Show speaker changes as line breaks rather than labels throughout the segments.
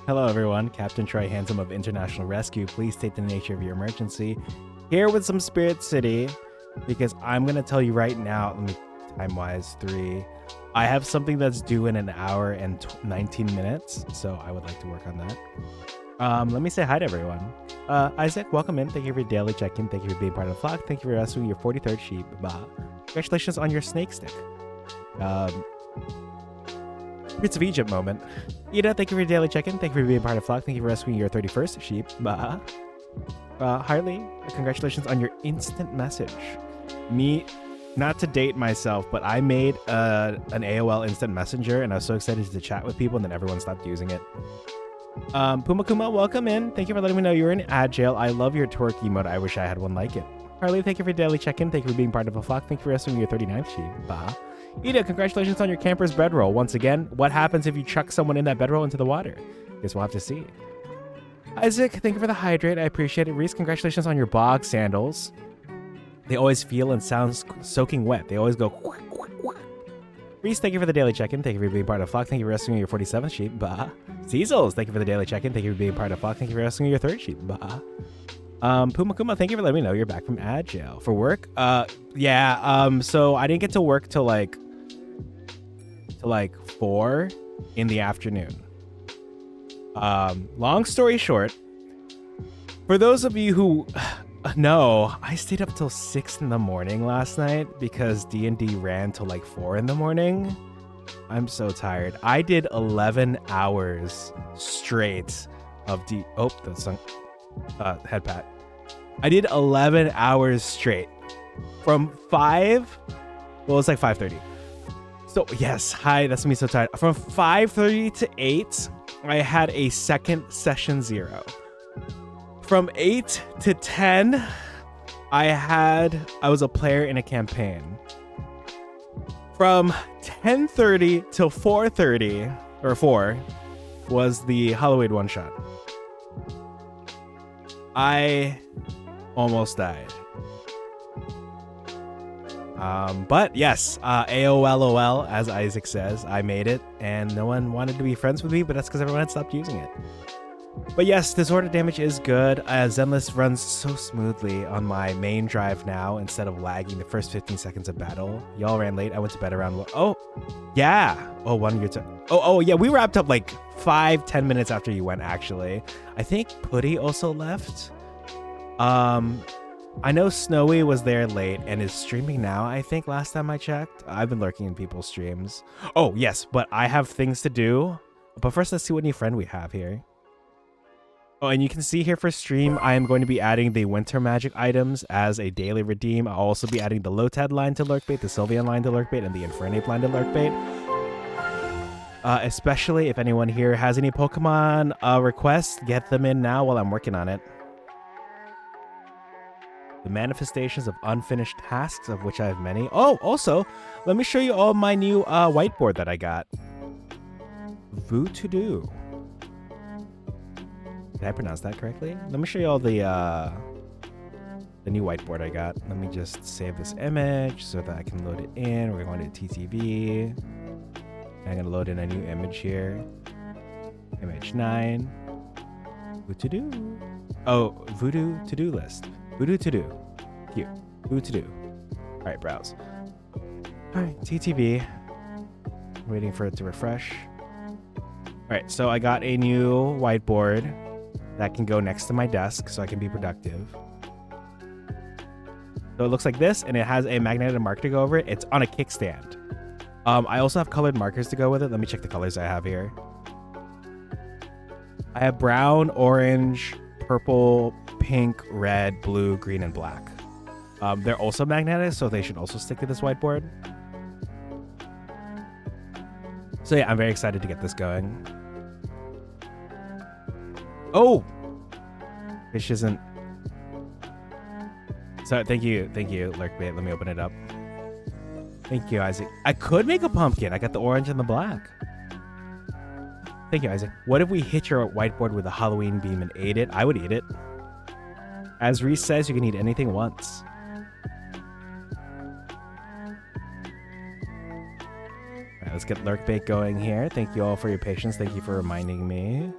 Hello, everyone. Captain Troy Handsome of International Rescue. Please state the nature of your emergency. Here with some Spirit City, because I'm going to tell you right now, let me time-wise, 3. I have something that's due in an hour and 19 minutes, so I would like to work on that. Let me say hi to everyone. Isaac, welcome in. Thank you for your daily check-in. Thank you for being part of the flock. Thank you for rescuing your 43rd sheep. Bah. Congratulations on your snake stick. Prince of Egypt moment. Ida, thank you for your daily check-in. Thank you for being part of the flock. Thank you for rescuing your 31st sheep. Bah. Harley, congratulations on your instant message. Me, not to date myself, but I made an AOL instant messenger, and I was so excited to chat with people, and then everyone stopped using it. Puma Kuma, welcome in. Thank you for letting me know you're in Agile. I love your twerk emote. I wish I had one like it. Harley, thank you for your daily check-in. Thank you for being part of a flock. Thank you for rescuing your 39th sheep. Bah. Ida, congratulations on your camper's bedroll. Once again, what happens if you chuck someone in that bedroll into the water? Guess we'll have to see. Isaac, thank you for the hydrate. I appreciate it. Reese, congratulations on your bog sandals. They always feel and sound soaking wet. They always go quack, quack, quack. Reese, thank you for the daily check-in. Thank you for being part of flock. Thank you for rescuing your 47th sheep. Bah. Cecils, thank you for the daily check-in. Thank you for being part of flock. Thank you for rescuing your 3rd sheep. Bah. Puma Kuma, thank you for letting me know you're back from Agile. For work? Yeah, so I didn't get to work till like 4 in the afternoon. Long story short, for those of you who know, I stayed up till 6 in the morning last night because D&D ran till like 4 in the morning. I'm so tired. I did 11 hours straight of head pat. I did 11 hours straight from 5. Well, it's like 5:30. So yes, hi, that's me so tired. From 5:30 to 8, I had a second session 0. From 8 to 10, I was a player in a campaign. From 10:30 till 4:30, or 4, was the Halloween one shot. I almost died. But yes, AOLOL, as Isaac says, I made it, and no one wanted to be friends with me, but that's because everyone had stopped using it. But yes, disorder damage is good. Zenless runs so smoothly on my main drive now instead of lagging the first 15 seconds of battle. Y'all ran late. I went to bed around... Oh, yeah. Oh, 1 year to... Oh, yeah, we wrapped up like 5-10 minutes after you went, actually. I think Putty also left. I know Snowy was there late and is streaming now, I think, last time I checked. I've been lurking in people's streams. Oh, yes, but I have things to do. But first, let's see what new friend we have here. Oh, and you can see here for stream, I am going to be adding the Winter Magic items as a daily redeem. I'll also be adding the Lotad line to Lurkbait, the Sylveon line to Lurkbait, and the Infernape line to Lurkbait. Especially if anyone here has any Pokemon requests, get them in now while I'm working on it. The manifestations of unfinished tasks, of which I have many. Oh, also, let me show you all my new whiteboard that I got. Voo to do. Did I pronounce that correctly? Let me show you all the new whiteboard I got. Let me just save this image so that I can load it in. We're going to TTV. I'm going to load in a new image here. Image 9. Voo to do. Oh, Voodoo to-do list. Voodoo to do. Here. Voodoo to do. All right, browse. All right, TTV. Waiting for it to refresh. All right, so I got a new whiteboard that can go next to my desk so I can be productive. So it looks like this, and it has a magnetic marker to go over it. It's on a kickstand. I also have colored markers to go with it. Let me check the colors I have here. I have brown, orange, purple, pink, red, blue, green, and black. They're also magnetic, so they should also stick to this whiteboard. So yeah, I'm very excited to get this going. Oh! Fish isn't... So thank you, Lurkbait. Let me open it up. Thank you, Isaac. I could make a pumpkin. I got the orange and the black. Thank you, Isaac. What if we hit your whiteboard with a Halloween beam and ate it? I would eat it. As Reese says, you can eat anything once. All right, let's get Lurkbait going here. Thank you all for your patience. Thank you for reminding me.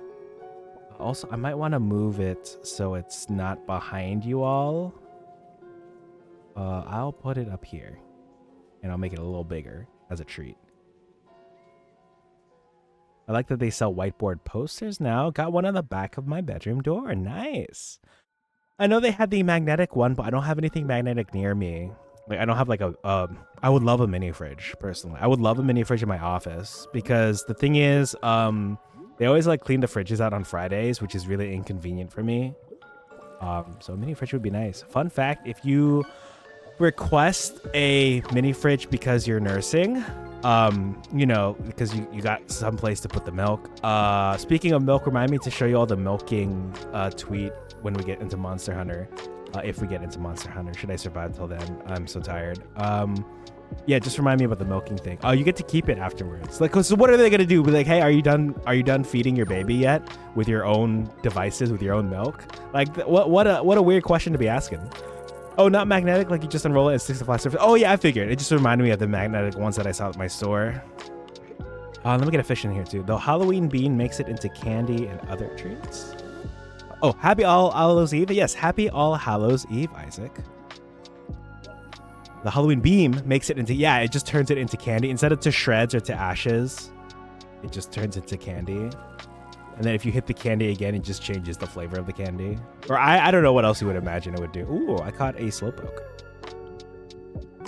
Also, I might want to move it so it's not behind you all. I'll put it up here, and I'll make it a little bigger as a treat. I like that they sell whiteboard posters now. Got one on the back of my bedroom door. Nice. I know they had the magnetic one, but I don't have anything magnetic near me. Like, I don't have like I would love a mini fridge, personally. I would love a mini fridge in my office, because the thing is, they always like clean the fridges out on Fridays, which is really inconvenient for me. So a mini fridge would be nice. Fun fact, if you request a mini fridge because you're nursing, you know, because you got some place to put the milk. Speaking of milk, remind me to show you all the milking tweet when we get into Monster Hunter. If we get into Monster Hunter, should I survive till then? I'm so tired. Yeah, just remind me about the milking thing. Oh, you get to keep it afterwards. Like, so what are they gonna do? Be like, hey, are you done feeding your baby yet with your own devices, with your own milk? Like, what a weird question to be asking. Oh, not magnetic, like you just unroll it and sticks to flat surface. Oh yeah, I figured. It just reminded me of the magnetic ones that I saw at my store. Let me get a fish in here too. The Halloween bean makes it into candy and other treats. Oh, happy All Hallows Eve. Yes, happy All Hallows Eve, Isaac. The Halloween beam makes it into, yeah, it just turns it into candy. Instead of to shreds or to ashes, it just turns into candy. And then if you hit the candy again, it just changes the flavor of the candy. Or I don't know what else you would imagine it would do. Ooh, I caught a slowpoke.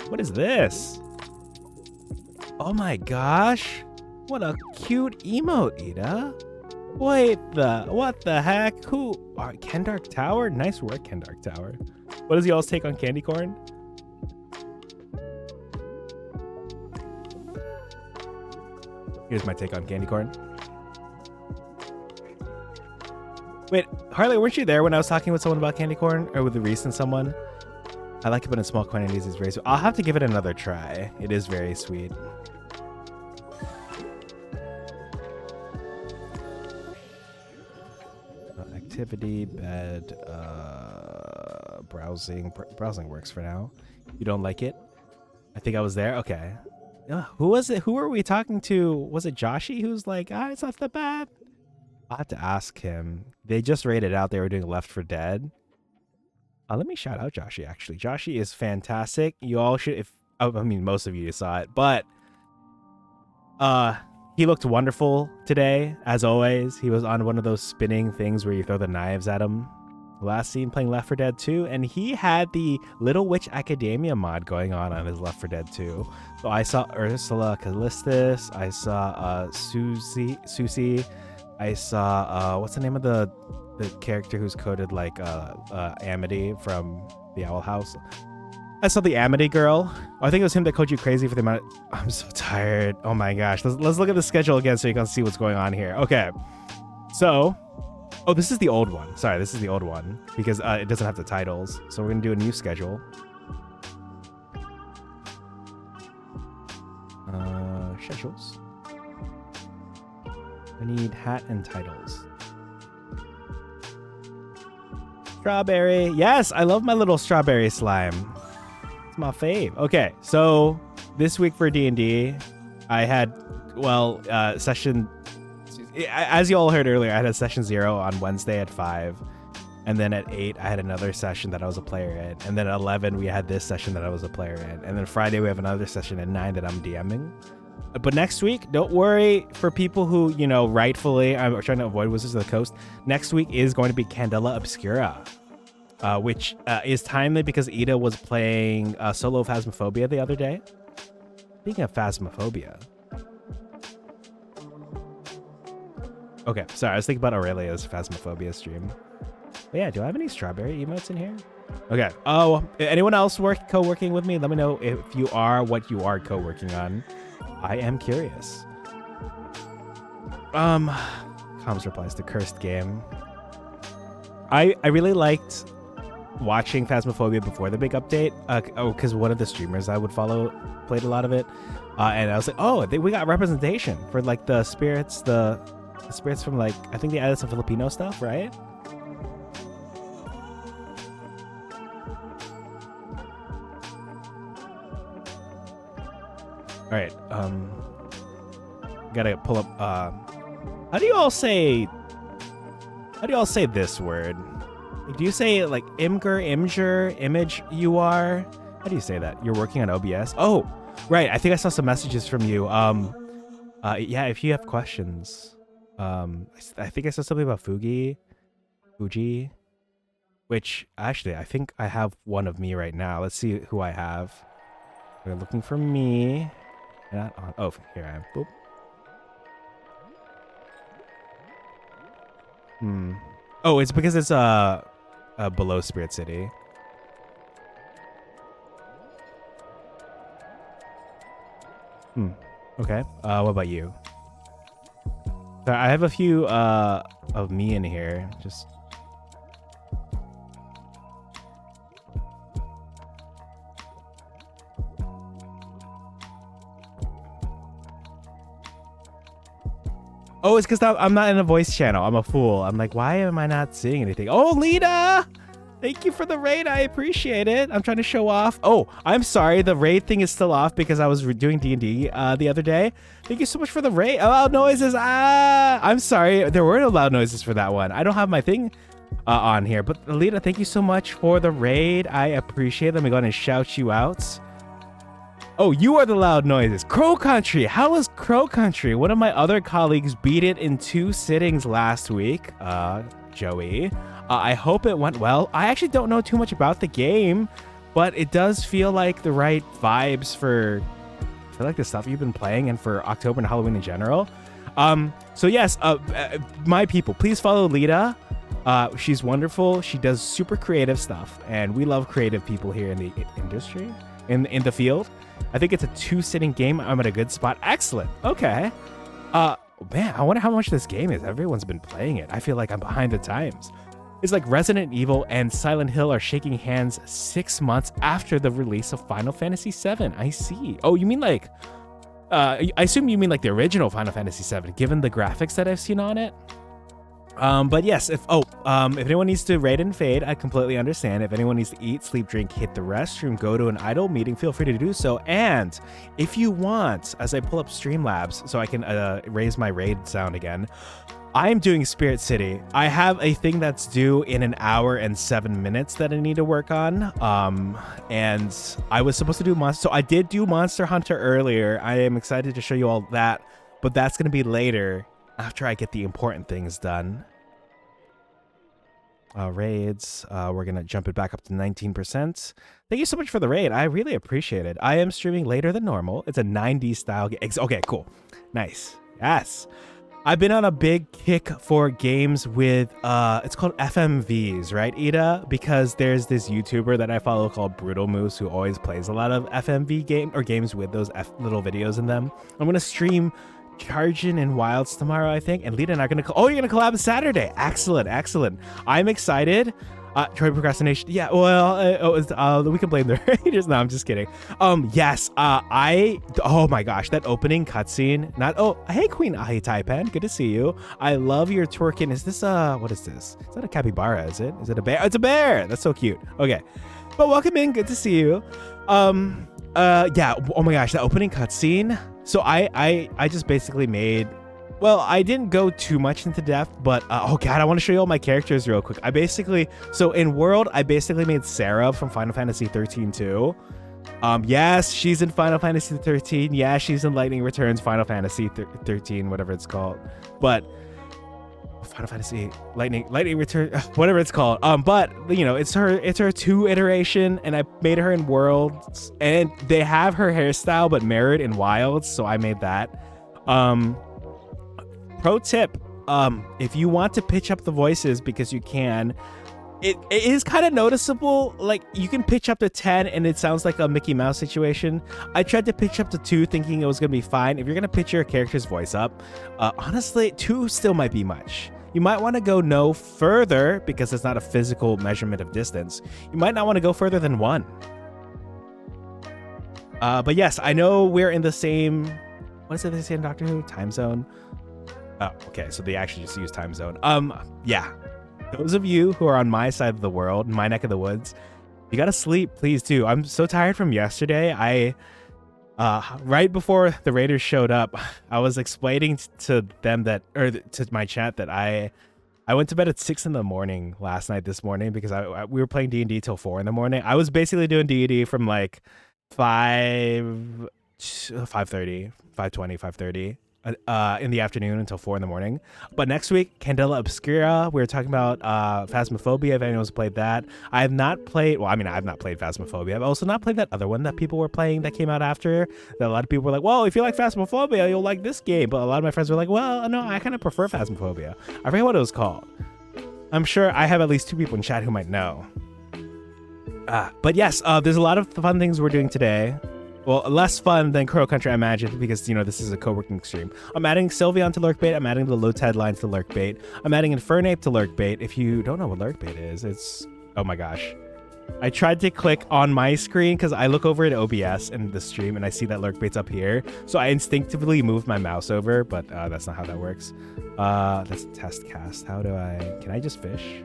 What is this? Oh my gosh. What a cute emote, Ida. Wait, what the heck? Who? Kendark Tower? Nice work, Kendark Tower. What is y'all's take on candy corn? Here's my take on candy corn. Wait, Harley, weren't you there when I was talking with someone about candy corn? Or with the recent someone? I like it, but in small quantities it's very sweet. I'll have to give it another try. It is very sweet. Activity, bed, browsing. Browsing works for now. You don't like it? I think I was there? Okay. Who was it? Who were we talking to? Was it Joshy who's like, it's not that bad? I'll have to ask him. They just rated out. They were doing Left 4 Dead. Let me shout out Joshy, actually. Joshy is fantastic. You all should, I mean, most of you saw it, but he looked wonderful today, as always. He was on one of those spinning things where you throw the knives at him. Last scene playing Left 4 Dead 2, and he had the Little Witch Academia mod going on his Left 4 Dead 2. So I saw Ursula Callistus, I saw Susie, I saw what's the name of the character who's coded like Amity from the Owl House. I saw the Amity girl. I think it was him that coded you crazy for the amount of... I'm so tired. Oh my gosh. Let's look at the schedule again so you can see what's going on here. Okay. So, oh, this is the old one. Sorry, this is the old one because it doesn't have the titles. So we're gonna do a new schedule. Schedules. I need hat and titles. Strawberry. Yes, I love my little strawberry slime. It's my fave. Okay, so this week for D&D, I had, well, session... As you all heard earlier, I had a session 0 on Wednesday at 5. And then at 8, I had another session that I was a player in. And then at 11, we had this session that I was a player in. And then Friday, we have another session at 9 that I'm DMing. But next week, don't worry for people who, you know, rightfully, I'm trying to avoid Wizards of the Coast. Next week is going to be Candela Obscura, which is timely because Ida was playing solo Phasmophobia the other day. Speaking of Phasmophobia. Okay, sorry, I was thinking about Aurelia's Phasmophobia stream. But yeah, do I have any strawberry emotes in here? Okay. Oh, anyone else co-working with me? Let me know if you are, what you are co-working on. I am curious. Comms replies to Cursed Game. I really liked watching Phasmophobia before the big update. Because one of the streamers I would follow played a lot of it. And I was like, oh, we got representation for like the spirits, the spirits from like, I think they added some Filipino stuff, right? All right, gotta pull up, how do you all say How do y'all say this word? Like, do you say like image you are? How do you say that? You're working on OBS? Oh, right. I think I saw some messages from you. Yeah, if you have questions. I think I saw something about Fuji, which actually I think I have one of me right now. Let's see who I have. We're looking for me. Not on. Oh, here I am. Boop. Oh, it's because it's below Spirit City. Okay. What about you? So I have a few of me in here. Just oh, it's because I'm not in a voice channel. I'm a fool. I'm like, why am I not seeing anything? Oh, Lita! Thank you for the raid. I appreciate it. I'm trying to show off. Oh, I'm sorry. The raid thing is still off because I was doing D&D the other day. Thank you so much for the raid. Loud noises. I'm sorry. There were no loud noises for that one. I don't have my thing on here. But Lita, thank you so much for the raid. I appreciate it. Let me go ahead and shout you out. Oh, you are the loud noises. Crow Country. How was Crow Country? One of my other colleagues beat it in 2 sittings last week. Joey. I hope it went well. I actually don't know too much about the game, but it does feel like the right vibes for like the stuff you've been playing and for October and Halloween in general. So yes, my people, please follow Lita. She's wonderful. She does super creative stuff, and we love creative people here in the industry, in the field. I think it's a 2-sitting game. I'm at a good spot. Excellent. Okay. Man, I wonder how much this game is. Everyone's been playing it. I feel like I'm behind the times. It's like Resident Evil and Silent Hill are shaking hands 6 months after the release of Final Fantasy VII. I see. Oh, you mean like... I assume you mean like the original Final Fantasy VII, given the graphics that I've seen on it. But yes, if anyone needs to raid and fade, I completely understand. If anyone needs to eat, sleep, drink, hit the restroom, go to an idle meeting, feel free to do so. And if you want, as I pull up Streamlabs so I can raise my raid sound again, I'm doing Spirit City. I have a thing that's due in 1 hour and 7 minutes that I need to work on. And I was supposed to do so I did do Monster Hunter earlier. I am excited to show you all that, but that's going to be later after I get the important things done. Raids. We're going to jump it back up to 19%. Thank you so much for the raid. I really appreciate it. I am streaming later than normal. It's a 90s style game. Okay, cool. Nice. Yes. I've been on a big kick for games with, it's called FMVs, right, Ida? Because there's this YouTuber that I follow called Brutal Moose who always plays a lot of FMV games with those little videos in them. I'm going to stream Chargin' and Wilds tomorrow, I think. And Lita and I are going to... Oh, you're going to collab Saturday. Excellent, excellent. I'm excited. Troy procrastination. Yeah, well, we can blame the Raiders. No, I'm just kidding. Yes, oh my gosh, that opening cutscene. Hey, Queen Ahi Taipan, good to see you. I love your twerking. Is this, what is this? Is that a capybara, is it? Is it a bear? It's a bear. That's so cute. Okay, but welcome in. Good to see you. Yeah, oh my gosh, that opening cutscene. So I just basically made... Well, I didn't go too much into depth, but oh god, I want to show you all my characters real quick. So in World, I basically made Sarah from Final Fantasy 13 too. Yes, she's in Final Fantasy 13. Yeah, she's in Lightning Returns, Final Fantasy 13, whatever it's called. But Final Fantasy Lightning Return, whatever it's called. But you know, it's her 2 iteration, and I made her in Worlds, and they have her hairstyle but mirrored in Wilds, so I made that. Pro tip, if you want to pitch up the voices, because you can, it is kind of noticeable. Like, you can pitch up to 10 and it sounds like a Mickey Mouse situation. I tried to pitch up to 2 thinking it was going to be fine. If you're going to pitch your character's voice up, honestly, 2 still might be much. You might want to go no further because it's not a physical measurement of distance. You might not want to go further than 1. But yes, I know we're in the same, what is it they say in Doctor Who? Time zone? Oh, okay, so they actually just use time zone. Yeah. Those of you who are on my side of the world, my neck of the woods, you gotta sleep, please do. I'm so tired from yesterday. Right before the Raiders showed up, I was explaining to them to my chat that I I went to bed at 6 in the morning last night this morning because we were playing D&D till 4 in the morning. I was basically doing D&D from like 5, 5:30, 5:20, 5:30 in the afternoon until 4 in the morning. But next week, Candela Obscura, we were talking about Phasmophobia, if anyone's played that. I have not played, well, I mean, I have not played Phasmophobia. I've also not played that other one that people were playing that came out after, that a lot of people were like, well, if you like Phasmophobia, you'll like this game. But a lot of my friends were like, well, no, I kind of prefer Phasmophobia. I forget what it was called. I'm sure I have at least 2 people in chat who might know. But yes, there's a lot of fun things we're doing today. Well, less fun than Crow Country, I imagine, because, you know, this is a co-working stream. I'm adding Sylveon to Lurkbait. I'm adding the Lotad lines to Lurkbait. I'm adding Infernape to Lurkbait. If you don't know what Lurkbait is, it's... Oh my gosh. I tried to click on my screen because I look over at OBS in the stream and I see that Lurkbait's up here. So I instinctively moved my mouse over, but that's not how that works. That's a test cast. How do I... Can I just fish?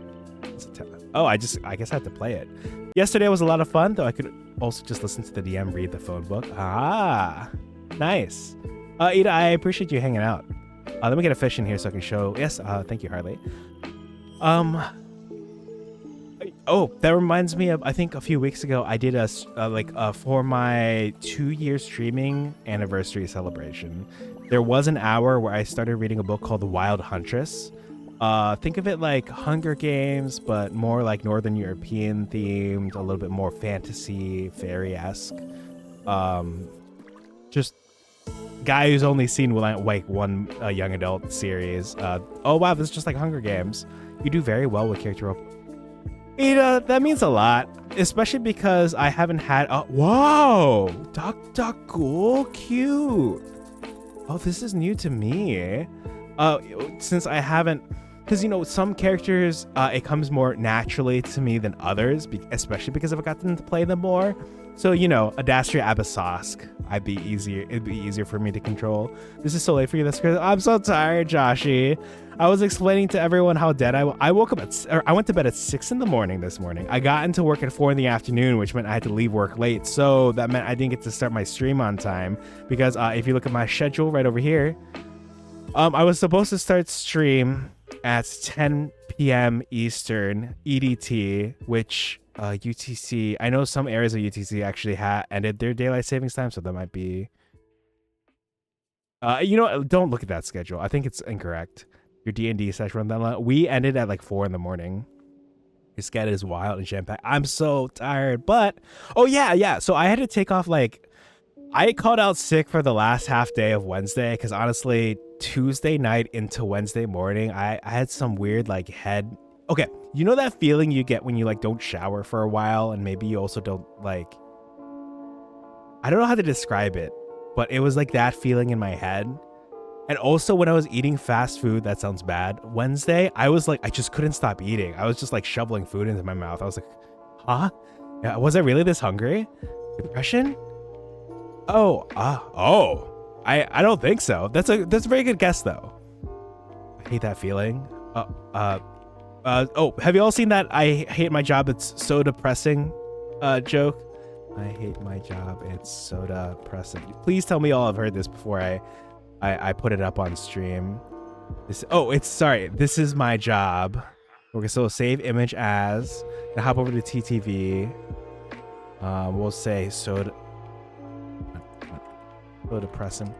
Oh, I guess I have to play it. Yesterday was a lot of fun, though I could also just listen to the DM read the phone book. Ah, nice. Ida, I appreciate you hanging out. Let me get a fish in here so I can show. Yes, thank you, Harley. Oh, that reminds me of, I think a few weeks ago, I did for my 2-year streaming anniversary celebration. There was an hour where I started reading a book called The Wild Huntress. Think of it like Hunger Games, but more like Northern European themed, a little bit more fantasy, fairy-esque. Just guy who's only seen like one young adult series. Oh wow, this is just like Hunger Games. You do very well with character role. Ida, that means a lot, especially because I haven't had. Whoa, DuckDuckGhoul, cute. Oh, this is new to me. Since I haven't. Because, you know, some characters, it comes more naturally to me than others, especially because I've gotten to play them more. So, you know, Adastria Abyssosque, it'd be easier for me to control. This is so late for you. I'm so tired, Joshy. I was explaining to everyone how dead I woke up I went to bed at 6 in the morning this morning. I got into work at 4 in the afternoon, which meant I had to leave work late. So that meant I didn't get to start my stream on time. Because if you look at my schedule right over here, I was supposed to start stream at 10 p.m. Eastern EDT, which UTC, I know some areas of UTC actually ended their daylight savings time, so that might be... you know, don't look at that schedule. I think it's incorrect. Your D&D session run that long. We ended at like 4 in the morning. Your schedule is wild and jam-packed. I'm so tired, but... Oh, yeah. So I had to take off like... I called out sick for the last half day of Wednesday because honestly, Tuesday night into Wednesday morning, I had some weird like head. Okay, you know that feeling you get when you like don't shower for a while and maybe you also don't like. I don't know how to describe it, but it was like that feeling in my head. And also when I was eating fast food, that sounds bad. Wednesday, I was like, I just couldn't stop eating. I was just like shoveling food into my mouth. I was like, huh? Yeah, was I really this hungry? Depression? I don't think so. That's a very good guess though. I hate that feeling. Have you all seen that I hate my job, it's so depressing joke? I hate my job, it's so depressing. Please tell me all have heard this before I put it up on stream. This is my job. Okay, so save image as, and hop over to TTV. We'll say so depressing.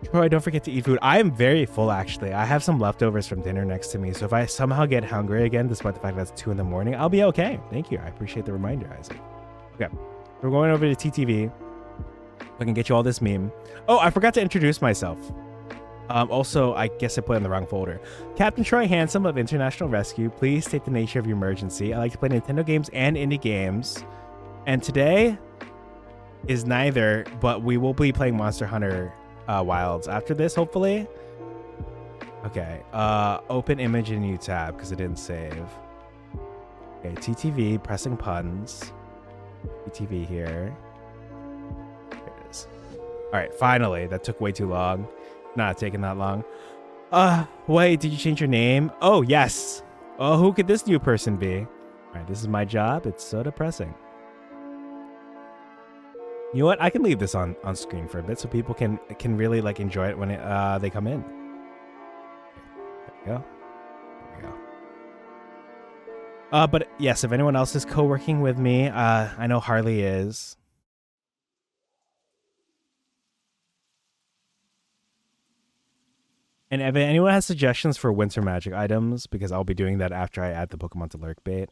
Troy, don't forget to eat food. I am very full, actually. I have some leftovers from dinner next to me, so if I somehow get hungry again, despite the fact that it's 2 in the morning, I'll be okay. Thank you. I appreciate the reminder, Isaac. Okay, we're going over to TTV. I can get you all this meme. Oh, I forgot to introduce myself. Also, I guess I put it in the wrong folder. Captain Troy Handsome of International Rescue. Please state the nature of your emergency. I like to play Nintendo games and indie games. And today is neither, but we will be playing Monster Hunter Wilds after this, hopefully. Okay, open image in new tab because it didn't save. Okay, TTV, pressing puns. TTV here. There it is. All right, finally. That took way too long. Not taking that long. Wait, did you change your name? Oh, yes. Oh, who could this new person be? All right, this is my job. It's so depressing. You know what? I can leave this on screen for a bit so people can really like enjoy it when they come in. There we go. But yes, if anyone else is co-working with me, I know Harley is. And if anyone has suggestions for winter magic items, because I'll be doing that after I add the Pokemon to Lurk Bait.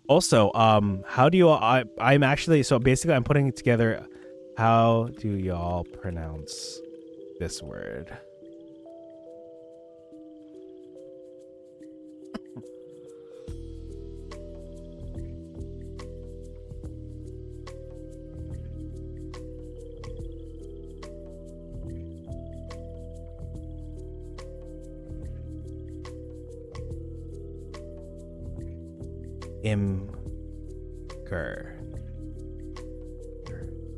Also, how do you all, I'm actually, so basically I'm putting together, how do y'all pronounce this word? Imgur.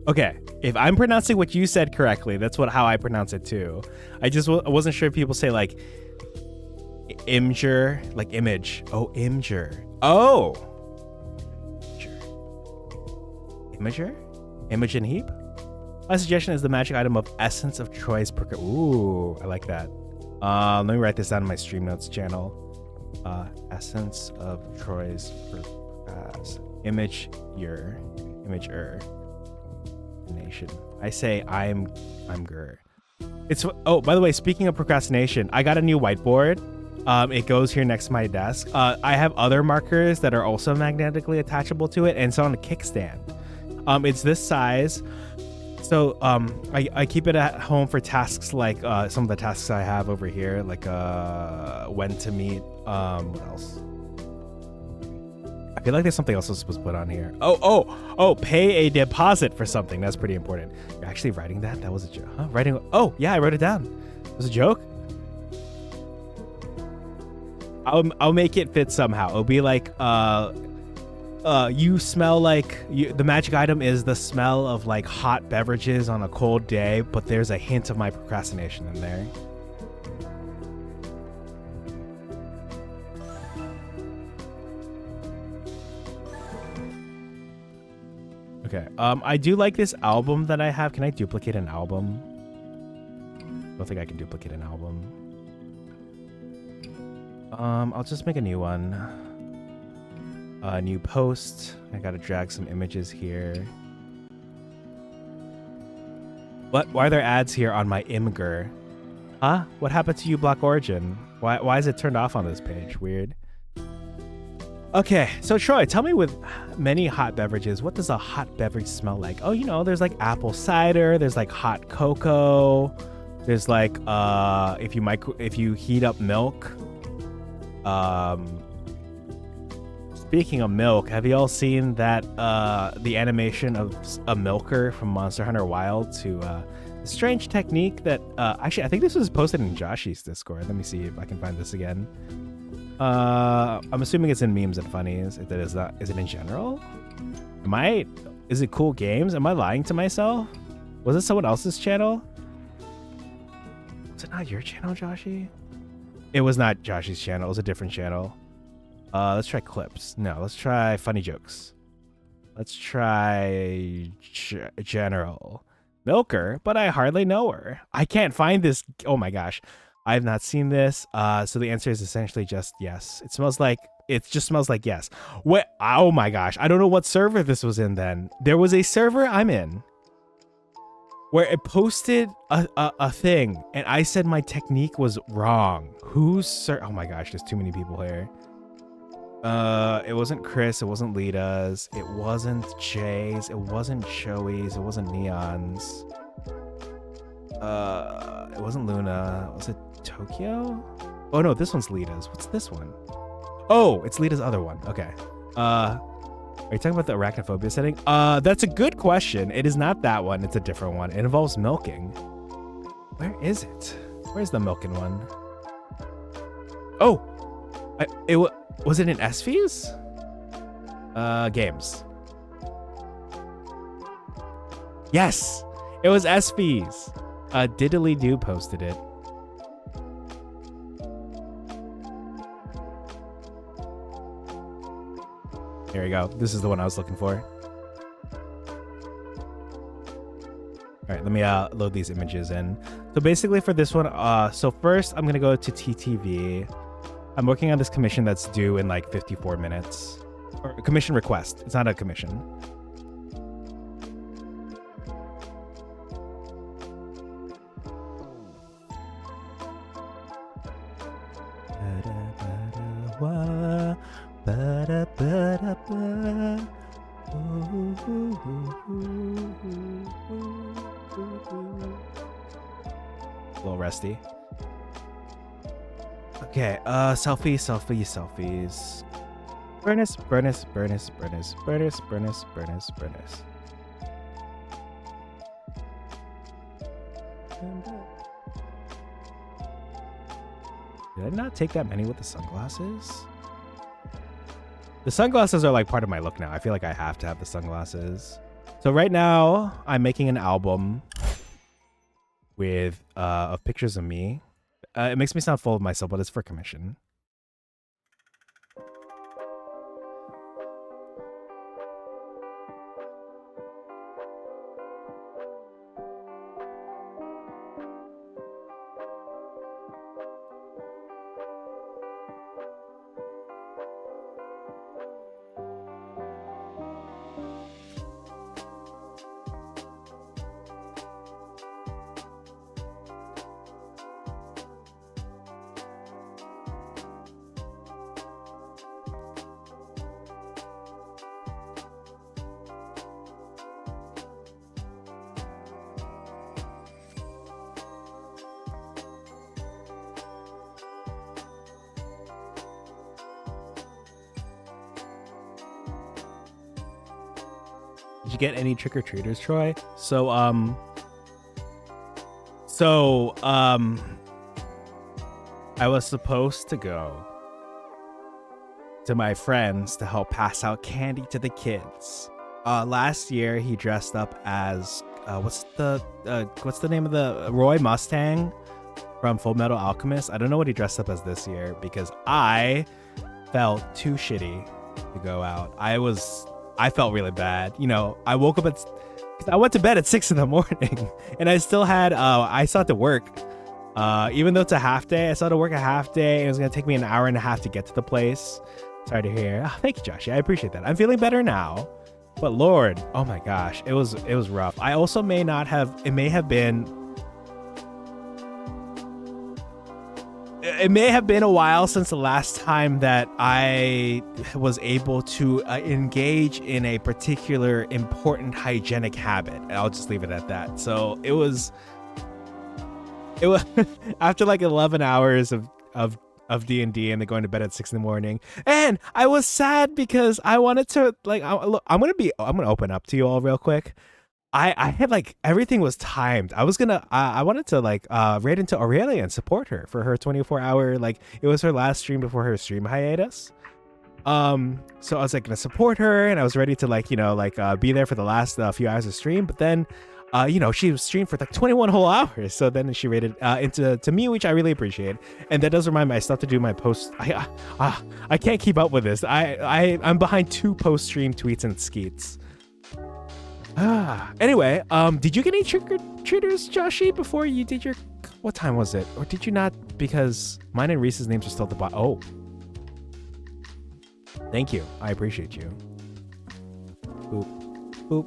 Okay, if I'm pronouncing what you said correctly, that's how I pronounce it too. I just wasn't sure if people say like Imgur, like image. Oh, Imgur. Oh, Imager? Imogen Heap? My suggestion is the magic item of Essence of Troy's Perk. Ooh, I like that. Let me write this down in my stream notes channel. Essence of Troy's Imager nation. I say I'm Gur. It's by the way, speaking of procrastination, I got a new whiteboard. It goes here next to my desk. I have other markers that are also magnetically attachable to it, and it's on a kickstand. It's this size. So I keep it at home for tasks like some of the tasks I have over here, like when to meet. What else? I feel like there's something else I'm supposed to put on here. Oh, pay a deposit for something. That's pretty important. You're actually writing that? That was a joke. Huh? Writing? Oh, yeah, I wrote it down. It was a joke? I'll make it fit somehow. It'll be like, you smell like, the magic item is the smell of like hot beverages on a cold day, but there's a hint of my procrastination in there. Okay, I do like this album that I have. Can I duplicate an album? I don't think I can duplicate an album. I'll just make a new one. New post. I gotta drag some images here. What? Why are there ads here on my Imgur? Huh? What happened to uBlock Origin? Why is it turned off on this page? Weird. Okay, so Troy, tell me, with many hot beverages, what does a hot beverage smell like? Oh, you know, there's like apple cider, there's like hot cocoa, there's like if you heat up milk. Speaking of milk, have you all seen that the animation of a milker from Monster Hunter Wild to a strange technique that actually I think this was posted in Joshy's Discord. Let me see if I can find this again. I'm assuming it's in memes and funnies. If it is not, is it in general? Is it cool games? Am I lying to myself? Was it someone else's channel? Was it not your channel, Joshy? It was not Joshy's channel. It was a different channel. Let's try clips. No, let's try funny jokes. Let's try general. Milker, but I hardly know her. I can't find this. Oh my gosh. I have not seen this. So the answer is essentially just yes. It just smells like yes. What? Oh my gosh. I don't know what server this was in then. There was a server I'm in where it posted a thing and I said my technique was wrong. Oh my gosh, there's too many people here. It wasn't Chris, it wasn't Lita's, it wasn't Jay's, it wasn't Joey's, it wasn't Neon's. It wasn't Luna. Was it Tokyo? Oh no, this one's Lita's. What's this one? Oh, it's Lita's other one. Okay. Are you talking about the arachnophobia setting? That's a good question. It is not that one. It's a different one. It involves milking. Where is it? Where's the milking one? Oh, was it in SVs? Games. Yes, it was SVs. Diddly Do posted it. Here we go. This is the one I was looking for. All right, let me load these images in. So basically for this one, so first I'm gonna go to TTV. I'm working on this commission that's due in like 54 minutes. Or a commission request. It's not a commission. A little rusty. Okay, selfies. Burnus. Did I not take that many with the sunglasses? The sunglasses are like part of my look now. I feel like I have to have the sunglasses. So right now, I'm making an album with of pictures of me. It makes me sound full of myself, but it's for commission. Did you get any trick-or-treaters, Troy? So I was supposed to go to my friends to help pass out candy to the kids. Last year he dressed up as what's the name of the Roy Mustang from Full Metal Alchemist. I don't know what he dressed up as this year because I felt too shitty to go out. I felt really bad. You know, I woke up because I went to bed at 6 in the morning and I still had, I still had to work. Even though it's a half day, I still had to work a half day. It was going to take me an hour and a half to get to the place. Sorry to hear. Oh, thank you, Joshie. I appreciate that. I'm feeling better now, but Lord, oh my gosh, it was rough. I also it may have been a while since the last time that I was able to engage in a particular important hygienic habit. I'll just leave it at that. So it was after like 11 hours of D&D and then going to bed at 6 in the morning. And I was sad because I wanted to look, I'm going to open up to you all real quick. I had like everything was timed. I wanted to raid into Aurelia and support her for her 24-hour, like it was her last stream before her stream hiatus. So I was like gonna support her and I was ready to be there for the last few hours of stream, but then she was streamed for like 21 whole hours. So then she raided into me, which I really appreciate. And that does remind me, I still have to do my post. I can't keep up with this. I'm behind 2 post-stream tweets and skeets. Anyway, did you get any trick-or-treaters, Joshie, before you did your... What time was it? Or did you not? Because mine and Reese's names are still at the bottom. Oh. Thank you. I appreciate you. Boop. Boop.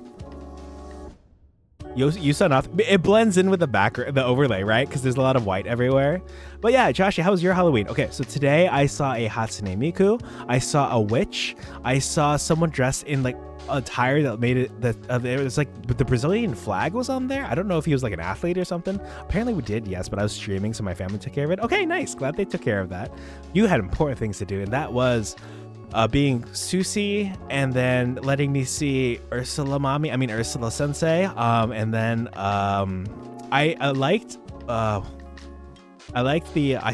You saw nothing. It blends in with the background, the overlay, right? Because there's a lot of white everywhere. But yeah, Joshie, how was your Halloween? Okay, so today I saw a Hatsune Miku. I saw a witch. I saw someone dressed in like attire that made it it was like the Brazilian flag was on there. I don't know if he was like an athlete or something. Apparently we did, yes, but I was streaming, so my family took care of it. Okay, nice. Glad they took care of that. You had important things to do, and that was being Susie and then letting me see Ursula Sensei. And then I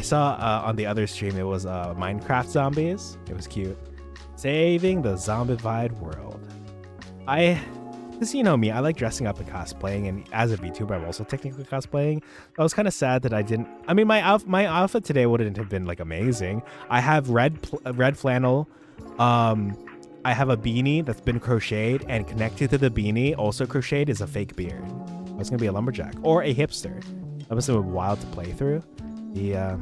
saw on the other stream, it was Minecraft zombies. It was cute. Saving the zombified world. Because you know me, I like dressing up and cosplaying, and as a VTuber, I'm also technically cosplaying. I was kind of sad that I didn't. I mean, my outfit today wouldn't have been like amazing. I have red flannel. I have a beanie that's been crocheted, and connected to the beanie, also crocheted, is a fake beard. was gonna be a lumberjack or a hipster. That was a wild to play through. The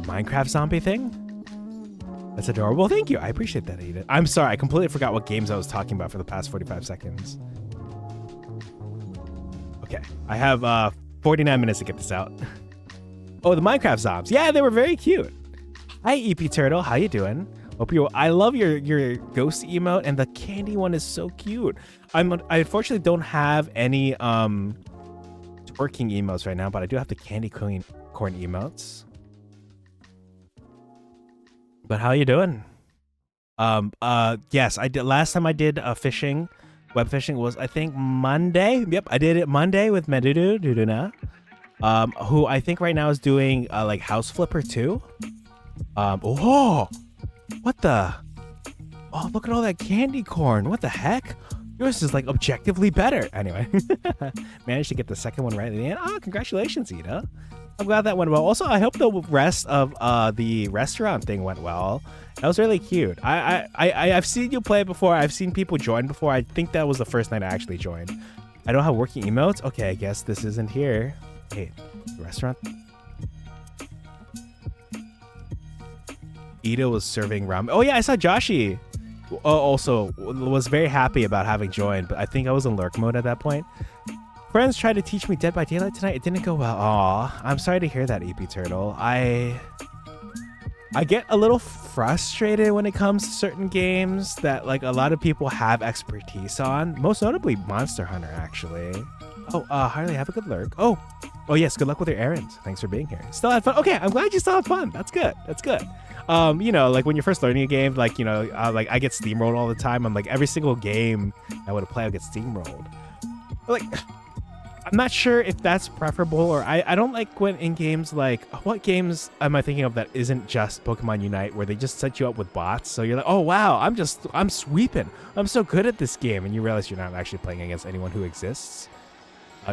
Minecraft zombie thing. That's adorable. Thank you. I appreciate that, Edith. I'm sorry. I completely forgot what games I was talking about for the past 45 seconds. Okay. I have 49 minutes to get this out. Oh, the Minecraft zombies. Yeah, they were very cute. Hi, EP Turtle. How you doing? Hope you. I love your ghost emote, and the candy one is so cute. I unfortunately don't have any twerking emotes right now, but I do have the candy corn emotes. But how you doing? Yes, I did. Last time I did fishing, web fishing was I think Monday. Yep, I did it Monday with Medudu Duduna, who I think right now is doing like House Flipper 2. Oh, what the? Oh, look at all that candy corn. What the heck? Yours is like objectively better. Anyway, managed to get the second one right at the end. Oh, congratulations, Ida. I'm glad that went well. Also, I hope the rest of the restaurant thing went well. That was really cute. I've seen you play before. I've seen people join before. I think that was the first night I actually joined. I don't have working emotes. Okay, I guess this isn't here. Hey, the restaurant. Ida was serving ramen. Oh yeah, I saw Joshi. Also was very happy about having joined, but I think I was in lurk mode at that point. Friends tried to teach me Dead by Daylight tonight. It didn't go well. Aw, I'm sorry to hear that, EP Turtle. I get a little frustrated when it comes to certain games that like a lot of people have expertise on. Most notably Monster Hunter, actually. Oh, Harley, have a good lurk. Oh yes, good luck with your errands. Thanks for being here. Still had fun. Okay, I'm glad you still had fun. That's good. That's good. You know, like when you're first learning a game, like, you know, like I get steamrolled all the time. I'm like every single game I would play, I get steamrolled. Like, I'm not sure if that's preferable, or I don't like when in games like, what games am I thinking of that isn't just Pokemon Unite, where they just set you up with bots, so you're like, oh wow, I'm sweeping, I'm so good at this game, and you realize you're not actually playing against anyone who exists.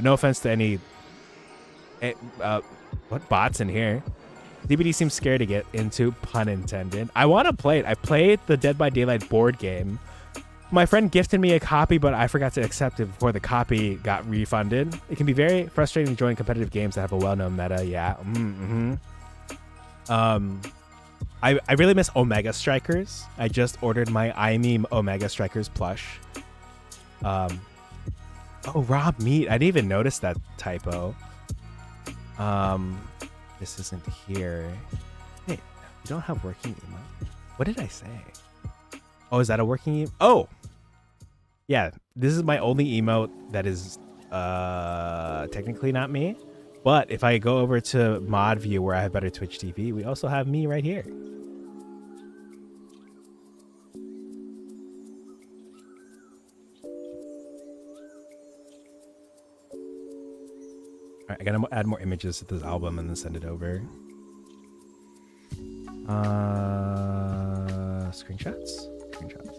No offense to any what bots in here. DBD seems scared to get into, pun intended. I want to play it. I played the Dead by Daylight board game. My friend gifted me a copy, but I forgot to accept it before the copy got refunded. It can be very frustrating to join competitive games that have a well-known meta. Yeah. I really miss Omega Strikers. I just ordered my iMeme Omega Strikers plush. Oh, Rob Meat. I didn't even notice that typo. This isn't here. Hey, you don't have working emote. What did I say? Oh, is that a working emote? Oh! Yeah, this is my only emote that is technically not me. But if I go over to mod view where I have better Twitch TV, we also have me right here. All right, I gotta add more images to this album and then send it over. Screenshots? Screenshots.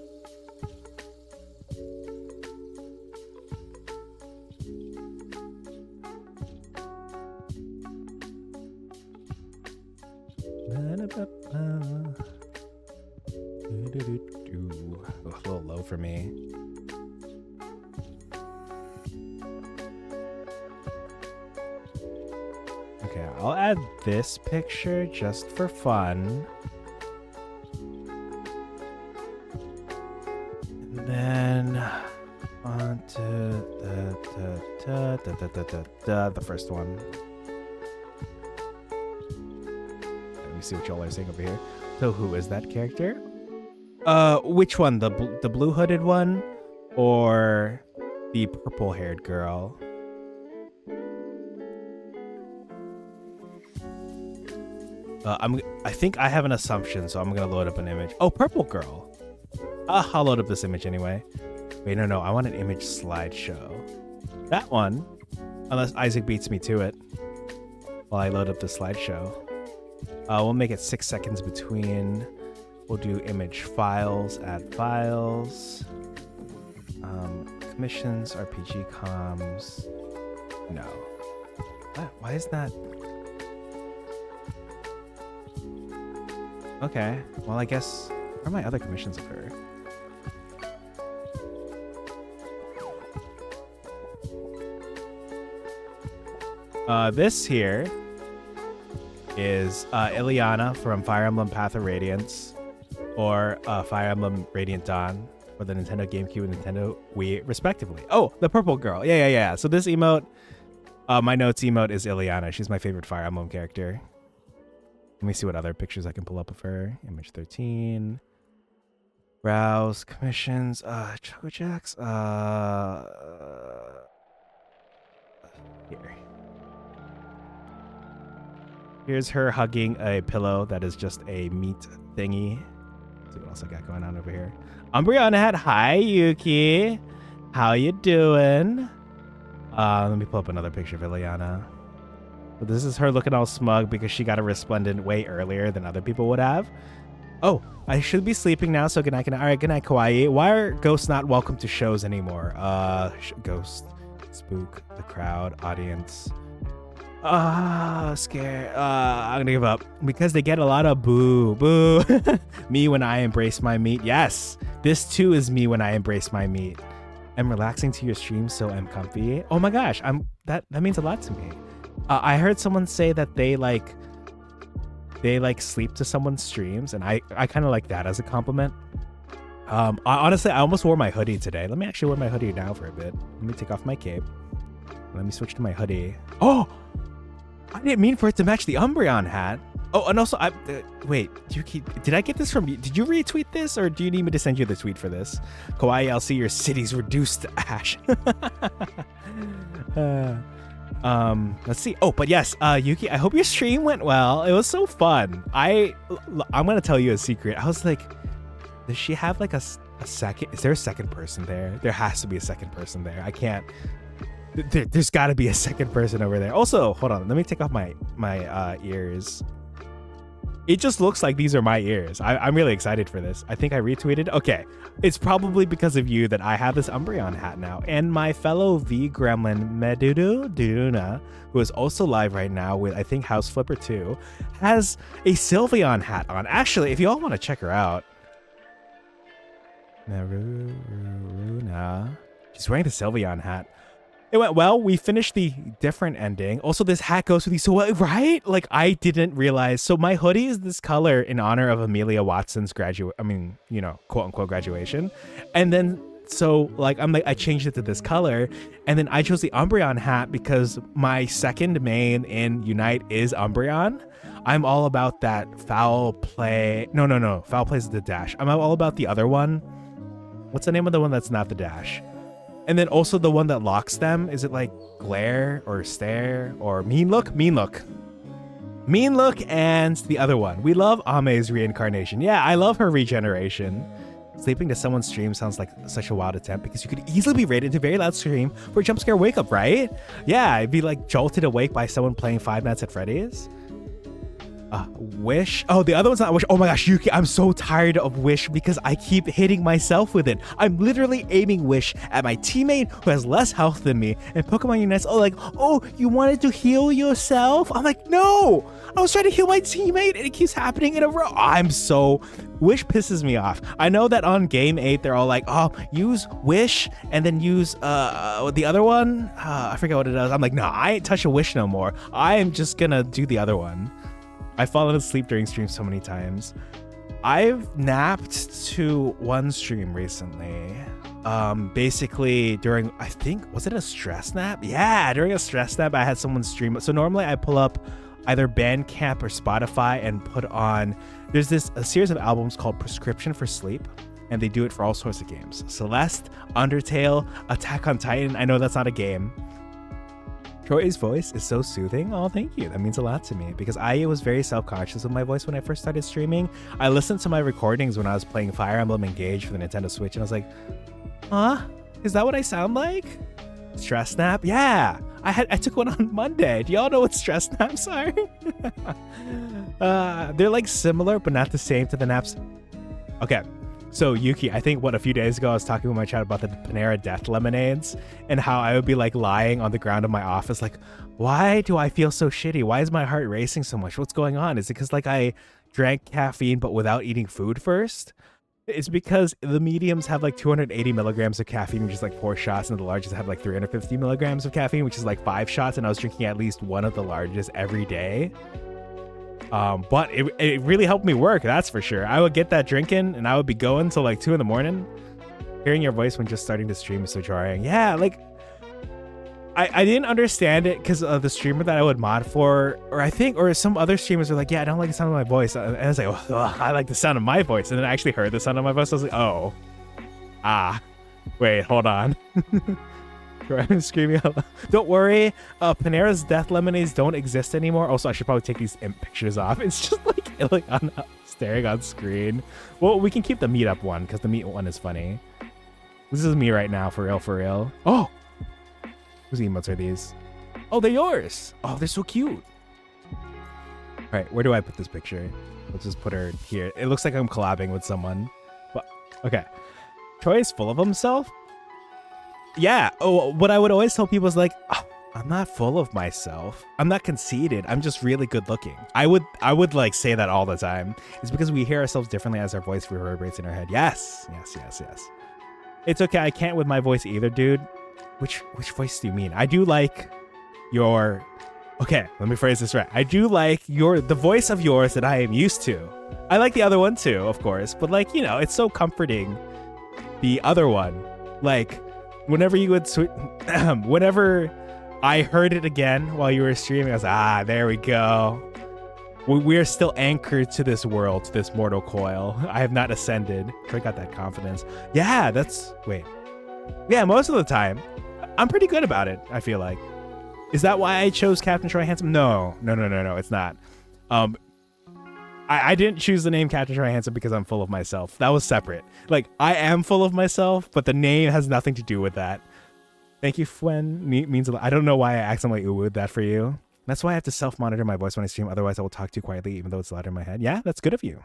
A little low for me. Okay, I'll add this picture just for fun. And then on to the first one. Let me see what y'all are saying over here. So who is that character? Which one? The blue hooded one or the purple haired girl? I think I have an assumption, so I'm gonna load up an image. Oh, purple girl. I'll load up this image anyway. Wait, no, I want an image slideshow. That one, unless Isaac beats me to it while I load up the slideshow. We'll make it 6 seconds between. We'll do image files, add files. Commissions, RPG comms. No. What? Why is that? Okay, well, I guess, where are my other commissions of her? This here is Ileana from Fire Emblem Path of Radiance, or Fire Emblem Radiant Dawn for the Nintendo GameCube and Nintendo Wii, respectively. Oh, the purple girl. Yeah. So this emote, my notes emote is Ileana. She's my favorite Fire Emblem character. Let me see what other pictures I can pull up of her. Image 13. Browse, commissions, Choco Jacks, here. Here's her hugging a pillow that is just a meat thingy. Let's see what else I got going on over here. Umbreon hat. Hi, Yuki. How you doing? Let me pull up another picture of Ileana. But this is her looking all smug because she got a resplendent way earlier than other people would have. Oh, I should be sleeping now, so good night. All right, good night, Kawaii. Why are ghosts not welcome to shows anymore? Ghost, spook, the crowd, audience. Scared. I'm gonna give up because they get a lot of boo. Me when I embrace my meat. Yes, this too is me when I embrace my meat. I'm relaxing to your stream, so I'm comfy. Oh my gosh, that means a lot to me. I heard someone say that they sleep to someone's streams, and I kind of like that as a compliment. Honestly, I almost wore my hoodie today. Let me actually wear my hoodie now for a bit. Let me take off my cape. Let me switch to my hoodie. Oh, I didn't mean for it to match the Umbreon hat. Oh, and also, wait, did I get this from you? Did you retweet this, or do you need me to send you the tweet for this? Kawaii, I'll see your city's reduced to ash. Let's see. Oh, but yes, Yuki, I hope your stream went well. It was so fun. I'm gonna tell you a secret. I was like, does she have like a second? Is there a second person there? There has to be a second person there. I can't. There's got to be a second person over there. Also, hold on. Let me take off my ears. It just looks like these are my ears. I'm really excited for this. I think I retweeted. Okay. It's probably because of you that I have this Umbreon hat now. And my fellow V Gremlin, Medudu Duna, who is also live right now with, I think, House Flipper 2, has a Sylveon hat on. Actually, if you all want to check her out. Naruna. She's wearing the Sylveon hat. It went well. We finished the different ending. Also, this hat goes with you. So, right? Like, I didn't realize. So, my hoodie is this color in honor of Amelia Watson's quote unquote graduation. And then, so, like, I changed it to this color. And then I chose the Umbreon hat because my second main in Unite is Umbreon. I'm all about that foul play. No. Foul play is the dash. I'm all about the other one. What's the name of the one that's not the dash? And then also the one that locks them. Is it like glare or stare or mean look? Mean look and the other one. We love Ame's reincarnation. Yeah, I love her regeneration. Sleeping to someone's stream sounds like such a wild attempt because you could easily be rated into a very loud stream for a jump scare wake up, right? Yeah, I'd be like jolted awake by someone playing Five Nights at Freddy's. Wish. Oh, the other one's not Wish. Oh my gosh, Yuki, I'm so tired of Wish because I keep hitting myself with it. I'm literally aiming Wish at my teammate who has less health than me, and Pokemon Unite's oh, you wanted to heal yourself? I'm like, no, I was trying to heal my teammate and it keeps happening in a row. Wish pisses me off. I know that on Game 8, they're all like, oh, use Wish and then use the other one. I forget what it does. I'm like, no, I ain't touching Wish no more. I am just gonna do the other one. I've fallen asleep during streams so many times. I've napped to one stream recently. Basically during, I think, was it a stress nap? Yeah, during a stress nap, I had someone stream. So normally I pull up either Bandcamp or Spotify and put on, there's a series of albums called Prescription for Sleep, and they do it for all sorts of games. Celeste, Undertale, Attack on Titan. I know that's not a game. Troy's voice is so soothing. Oh, thank you. That means a lot to me because I was very self-conscious of my voice when I first started streaming. I listened to my recordings when I was playing Fire Emblem Engage for the Nintendo Switch, and I was like, huh? Is that what I sound like? Stress nap? Yeah. I took one on Monday. Do y'all know what stress naps are? They're like similar, but not the same to the naps. Okay. So Yuki, I think a few days ago I was talking with my chat about the Panera Death lemonades and how I would be like lying on the ground of my office like, why do I feel so shitty? Why is my heart racing so much? What's going on? Is it because like I drank caffeine but without eating food first? It's because the mediums have like 280 milligrams of caffeine, which is like 4 shots, and the largest have like 350 milligrams of caffeine, which is like 5 shots. And I was drinking at least one of the largest every day. But it really helped me work, that's for sure. I would get that drinking, and I would be going till like 2 in the morning. Hearing your voice when just starting to stream is so jarring. Yeah, like I didn't understand it because of the streamer that I would mod for, or some other streamers were like, yeah, I don't like the sound of my voice. And I was like, oh, I like the sound of my voice. And then I actually heard the sound of my voice. I was like, oh, wait, hold on. I'm screaming out loud. Don't worry, Panera's Death Lemonades don't exist anymore. Also, I should probably take these pictures off. It's just like staring on screen. Well, we can keep the meetup one because the meet one is funny. This is me right now, for real, for real. Oh! Whose emotes are these? Oh, they're yours! Oh, they're so cute! Alright, where do I put this picture? Let's just put her here. It looks like I'm collabing with someone. But, okay. Troy is full of himself? Yeah. Oh, what I would always tell people is like, oh, I'm not full of myself. I'm not conceited. I'm just really good looking. I would like say that all the time. It's because we hear ourselves differently as our voice reverberates in our head. Yes. It's okay. I can't with my voice either, dude. Which voice do you mean? I do like your... Okay, let me phrase this right. I do like the voice of yours that I am used to. I like the other one too, of course. But like, you know, it's so comforting. The other one. Like, whenever you would... whenever I heard it again while you were streaming, I was like, there we go. We are still anchored to this world, to this mortal coil. I have not ascended. Troy got that confidence. Yeah, wait. Yeah, most of the time. I'm pretty good about it, I feel like. Is that why I chose Captain Troy Handsome? No, it's not. I didn't choose the name Captain Troy Handsome because I'm full of myself. That was separate. Like, I am full of myself, but the name has nothing to do with that. Thank you, Fwen. Means a lot. I don't know why I accidentally ooh-wooed that for you. That's why I have to self-monitor my voice when I stream. Otherwise, I will talk too quietly, even though it's louder in my head. Yeah, that's good of you.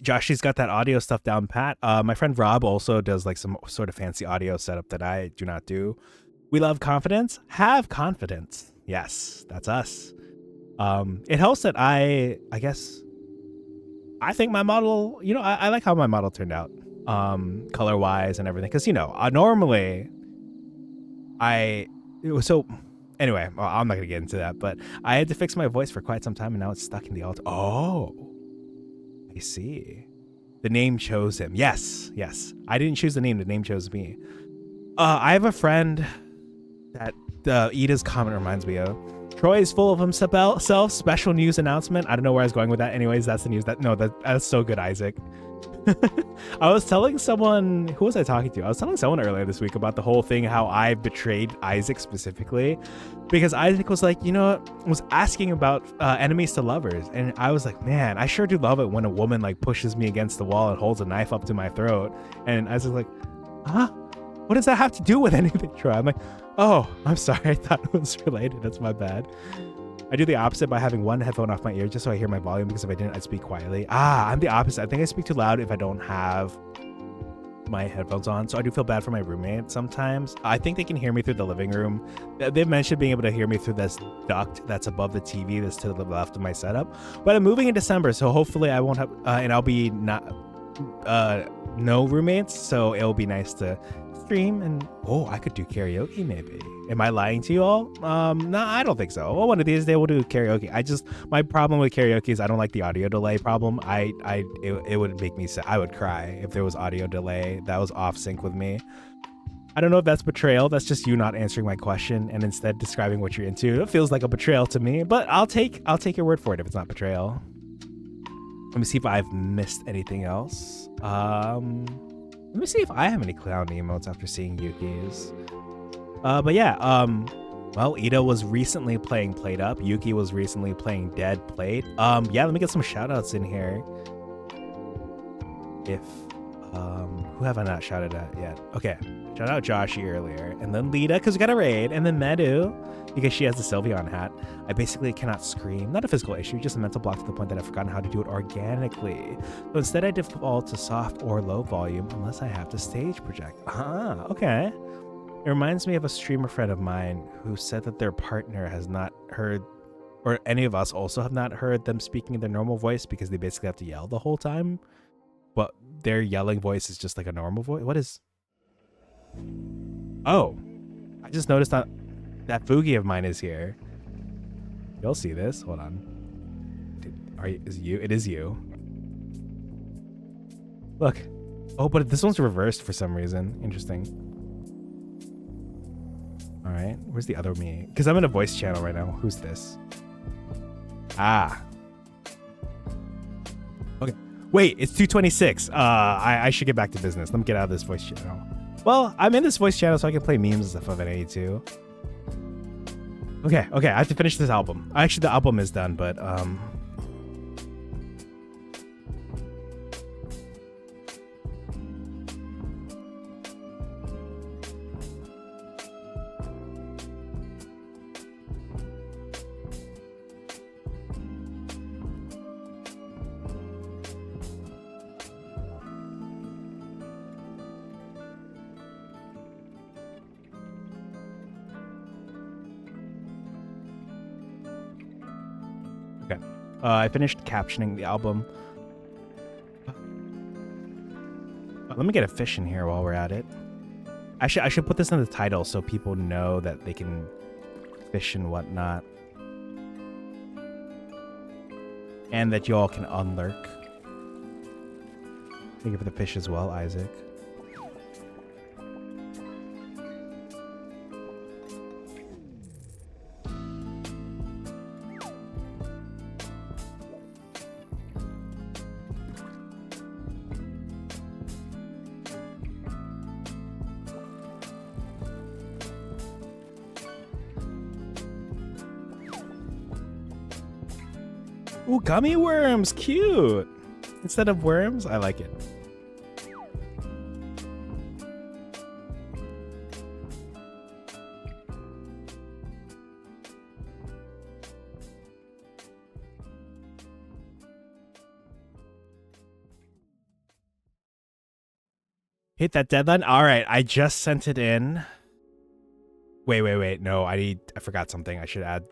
Josh, she's got that audio stuff down pat. My friend Rob also does like some sort of fancy audio setup that I do not do. We love confidence. Have confidence. Yes, that's us. It helps that I guess, I think my model, you know, I like how my model turned out, color-wise and everything. Because, you know, normally, anyway, well, I'm not going to get into that, but I had to fix my voice for quite some time, and now it's stuck in the altar. Oh. I see. The name chose him. Yes. I didn't choose the name. The name chose me. I have a friend that Ida's comment reminds me of. Troy is full of himself. Special news announcement. I don't know where I was going with that. Anyways, that's the news. That's so good, Isaac. I was telling someone, who was I talking to? I was telling someone earlier this week about the whole thing, how I betrayed Isaac specifically, because Isaac was like, you know, was asking about enemies to lovers, and I was like, man, I sure do love it when a woman like pushes me against the wall and holds a knife up to my throat. And Isaac's like, huh? What does that have to do with anything, Troy? I'm like, oh, I'm sorry, I thought it was related. That's my bad. I do the opposite by having one headphone off my ear just so I hear my volume, because if I didn't, I'd speak quietly. I'm the opposite. I think I speak too loud if I don't have my headphones on, so I do feel bad for my roommate sometimes. I think they can hear me through the living room. They've mentioned being able to hear me through this duct that's above the TV that's to the left of my setup. But I'm moving in December, so hopefully I won't have, and I'll be no roommates, so it'll be nice to stream, and I could do karaoke maybe. Am I lying to you all? No, I don't think so. Well, one of these days we'll do karaoke. My problem with karaoke is I don't like the audio delay problem. It would make me sad. I would cry if there was audio delay that was off sync with me. I don't know if that's betrayal. That's just you not answering my question and instead describing what you're into. It feels like a betrayal to me, but I'll take your word for it if it's not betrayal. Let me see if I've missed anything else. Let me see if I have any clown emotes after seeing Yuki's. But yeah, well, Ida was recently playing Played Up. Yuki was recently playing Dead Played. Yeah, let me get some shout outs in here. Who have I not shouted at yet? Okay, shout out Joshi earlier, and then Lita, because we got a raid, and then Medu, because she has the Sylveon hat. I basically cannot scream. Not a physical issue, just a mental block to the point that I've forgotten how to do it organically. So instead I default to soft or low volume unless I have to stage project. Okay. It reminds me of a streamer friend of mine who said that their partner has not heard, or any of us also have not heard them speaking in their normal voice because they basically have to yell the whole time. But their yelling voice is just like a normal voice. What is? Oh, I just noticed that Fugi of mine is here. You'll see this. Hold on. Is you? It is you. Look. Oh, but this one's reversed for some reason. Interesting. All right. Where's the other me? Because I'm in a voice channel right now. Who's this? Ah. Okay. Wait, it's 2:26. I should get back to business. Let me get out of this voice channel. Well, I'm in this voice channel so I can play memes and stuff of an 82. Okay. I have to finish this album. Actually, the album is done, but I finished captioning the album. Let me get a fish in here while we're at it. I should put this in the title so people know that they can fish and whatnot. And that you all can unlurk. Thank you for the fish as well, Isaac. Ooh, gummy worms, cute. Instead of worms, I like it. Hit that deadline. All right, I just sent it in. Wait. No, I forgot something. I should add.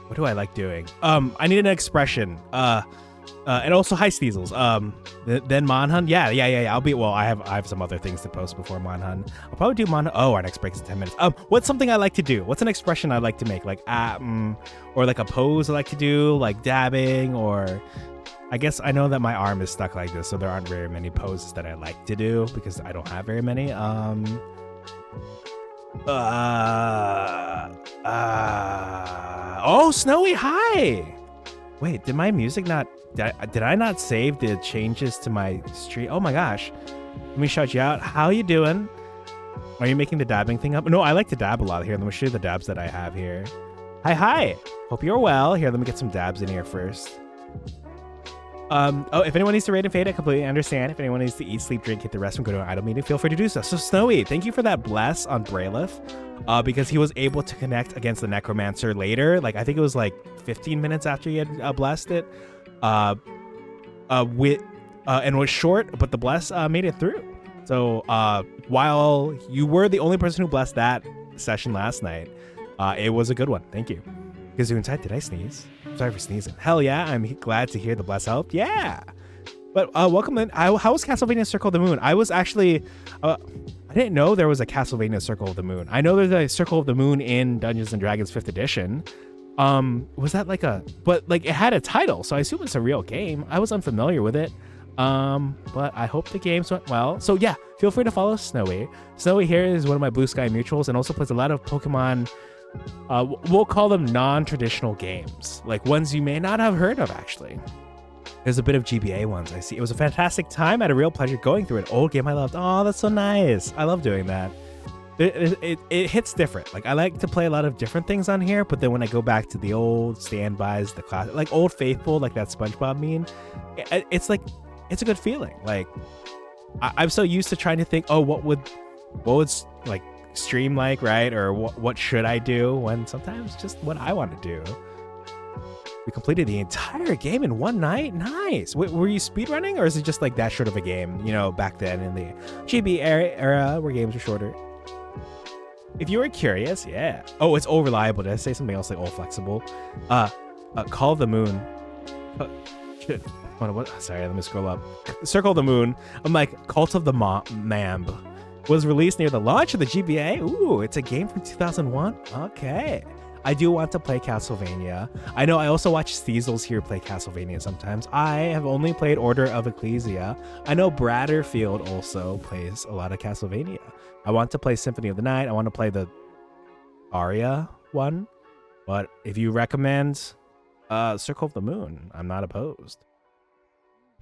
What do I like doing? I need an expression. And also hi Sneasels. Then Monhun. Yeah. I'll be. Well, I have some other things to post before Monhun. I'll probably do Monhun. Oh, our next break is in 10 minutes. What's something I like to do? What's an expression I like to make? Like or like a pose I like to do, like dabbing, or I guess I know that my arm is stuck like this, so there aren't very many poses that I like to do because I don't have very many. Oh, Snowy, hi. Wait, did my music not? Did I not save the changes to my stream? Oh my gosh. Let me shout you out. How you doing? Are you making the dabbing thing up? No, I like to dab a lot here. Let me show you the dabs that I have here. Hi. Hope you're well. Here, let me get some dabs in here first. Oh, if anyone needs to raid and fade, I completely understand. If anyone needs to eat, sleep, drink, hit the restroom, go to an idle meeting, feel free to do so. So Snowy, thank you for that bless on Brayleth, because he was able to connect against the Necromancer later. Like, I think it was like 15 minutes after he had blessed it. And was short, but the bless made it through. So while you were the only person who blessed that session last night, it was a good one. Thank you. Gazoonside, did I sneeze? Sorry for sneezing. Hell yeah, I'm glad to hear the bless helped. Yeah. But welcome in. How was Castlevania Circle of the Moon? I was actually, I didn't know there was a Castlevania Circle of the Moon. I know there's a Circle of the Moon in Dungeons and Dragons 5th edition. Was that like but like it had a title, so I assume it's a real game. I was unfamiliar with it. But I hope the games went well. So yeah, feel free to follow Snowy. Snowy here is one of my Blue Sky mutuals and also plays a lot of Pokemon. We'll call them non-traditional games, like ones you may not have heard of. Actually, there's a bit of GBA ones I see. It was a fantastic time. I had a real pleasure going through an old game I loved. Oh, that's so nice. I love doing that. It hits different. Like I like to play a lot of different things on here, but then when I go back to the old standbys, the classic, like Old Faithful, like that SpongeBob meme, it's like it's a good feeling. Like I'm so used to trying to think, oh, what would like stream like, right? Or what should I do, when sometimes just what I want to do. We completed the entire game in one night. Nice. Were you speedrunning, or is it just like that short of a game? You know, back then in the GB era where games were shorter. If you were curious, yeah. Oh, it's all reliable. Did I say something else like all flexible? Call of the Moon. Shit. What? Sorry, let me scroll up. Circle of the Moon. I'm like, Cult of the Mamb was released near the launch of the GBA. Ooh, it's a game from 2001. Okay. I do want to play Castlevania. I know I also watch Steezels here play Castlevania sometimes. I have only played Order of Ecclesia. I know Bratterfield also plays a lot of Castlevania. I want to play Symphony of the Night. I want to play the Aria one. But if you recommend Circle of the Moon, I'm not opposed.